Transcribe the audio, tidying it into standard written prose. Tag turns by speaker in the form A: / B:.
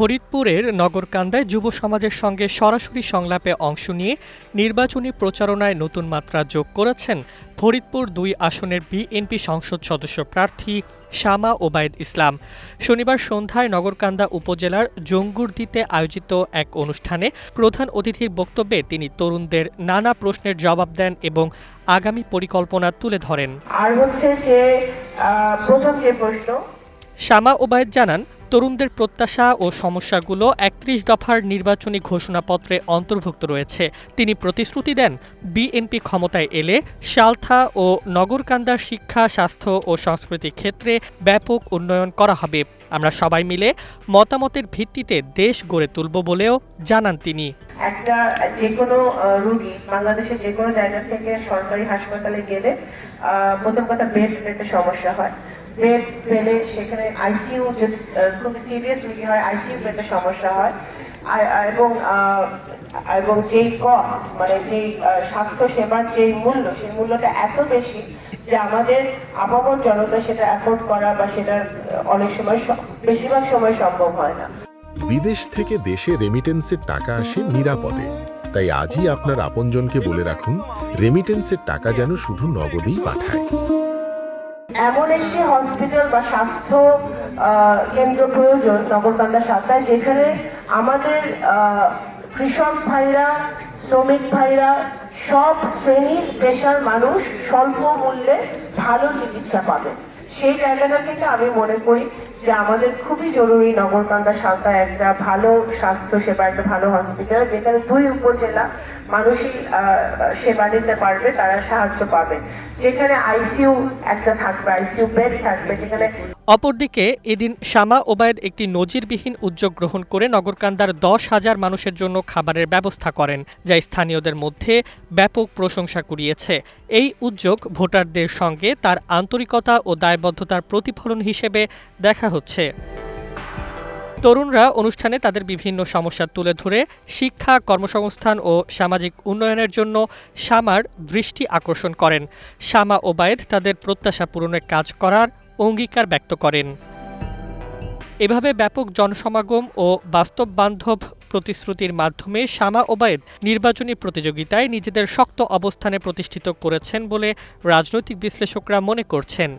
A: ফরিদপুরের নগরকান্দায় যুব সমাজের সঙ্গে সরাসরি সংলাপে অংশ নিয়ে নির্বাচনী প্রচারণায় নতুন মাত্রা যোগ করেছেন ফরিদপুর ২ আসনের বিএনপি সংসদ সদস্য প্রার্থী শামা ওবায়েদ ইসলাম। শনিবার সন্ধ্যায় নগরকান্দা উপজেলার জঙ্গুরদিতে আয়োজিত এক অনুষ্ঠানে প্রধান অতিথির বক্তব্যে তিনি তরুণদের নানা প্রশ্নের জবাব দেন এবং আগামী পরিকল্পনা তুলে ধরেন। শামা ওবায়েদ জানান, তরুণদের প্রত্যাশা ও সমস্যাগুলো ৩১ দফার নির্বাচনী ঘোষণাপত্রে অন্তর্ভুক্ত রয়েছে। তিনি প্রতিশ্রুতি দেন, বিএনপি ক্ষমতায় এলে সালথা ও নগরকান্দার শিক্ষা, স্বাস্থ্য ও সংস্কৃতি ক্ষেত্রে ব্যাপক উন্নয়ন করা হবে। আমরা সবাই মিলে মতামতের ভিত্তিতে দেশ গড়ে তুলব বলেও জানান তিনি।
B: একটা যে কোনো রোগী বাংলাদেশের যে কোনো জায়গা থেকে সরকারি হাসপাতালে গেলে প্রথম কথা বেড পেতে সমস্যা হয়। বেড পেলে সেখানে আইসিইউ খুব সিরিয়াস রোগী হয়, আইসিইউ পেতে সমস্যা হয়। এবং যেই কস্ট মানে যেই স্বাস্থ্য সেবার যেই মূল্য, সেই মূল্যটা এত বেশি যে আমাদের আপামর জনতা সেটা অ্যাফোর্ড করা বা সেটা অনেক সময় বেশিরভাগ সময় সম্ভব হয় না।
C: বিদেশ থেকে দেশে রেমিটেন্সের টাকা আসে নিরাপদে। তাই আজই আপনার আপনজনকে বলে রাখুন, রেমিটেন্সের টাকা যেন শুধু নগদেই পাঠায়।
B: এমন একটি হসপিটাল বা স্বাস্থ্য কেন্দ্র প্রয়োজন নগরকান্দা শাখায়, যেখানে আমাদের কৃষক ভাইরা, শ্রমিক ভাইরা, সব শ্রেণীর পেশার মানুষ স্বল্প মূল্যে ভালো চিকিৎসা পাবে। সেই জায়গাটা থেকে আমি মনে করি যে আমাদের খুবই জরুরি নগরকান্দা শাখায় একটা ভালো স্বাস্থ্য সেবা, একটা ভালো হসপিটাল, যেখানে ২ উপজেলা মানুষই সেবা নিতে পারবে, তারা সাহায্য পাবে, যেখানে আইসিইউ একটা থাকবে, আইসিইউ বেড থাকবে, যেখানে।
A: অপরদিকে এদিন শামা ওবায়েদ একটি নজিরবিহীন উদ্যোগ গ্রহণ করে নগরকান্দার ১০,০০০ মানুষের জন্য খাবারের ব্যবস্থা করেন, যা স্থানীয়দের মধ্যে ব্যাপক প্রশংসা কুড়িয়েছে। এই উদ্যোগ ভোটারদের সঙ্গে তার আন্তরিকতা ও দায়বদ্ধতার প্রতিফলন হিসেবে দেখা হচ্ছে। তরুণরা অনুষ্ঠানে তাদের বিভিন্ন সমস্যা তুলে ধরে শিক্ষা, কর্মসংস্থান ও সামাজিক উন্নয়নের জন্য শামার দৃষ্টি আকর্ষণ করেন। শামা ওবায়েদ তাদের প্রত্যাশা পূরণের কাজ করার অঙ্গীকার ব্যক্ত করেন। এভাবে ব্যাপক জনসমাগম ও বাস্তববান্ধব প্রতিশ্রুতির মাধ্যমে শামা ওবায়েদ নির্বাচনী প্রতিযোগিতায় নিজেদের শক্ত অবস্থানে প্রতিষ্ঠিত করেছেন বলে রাজনৈতিক বিশ্লেষকরা মনে করছেন।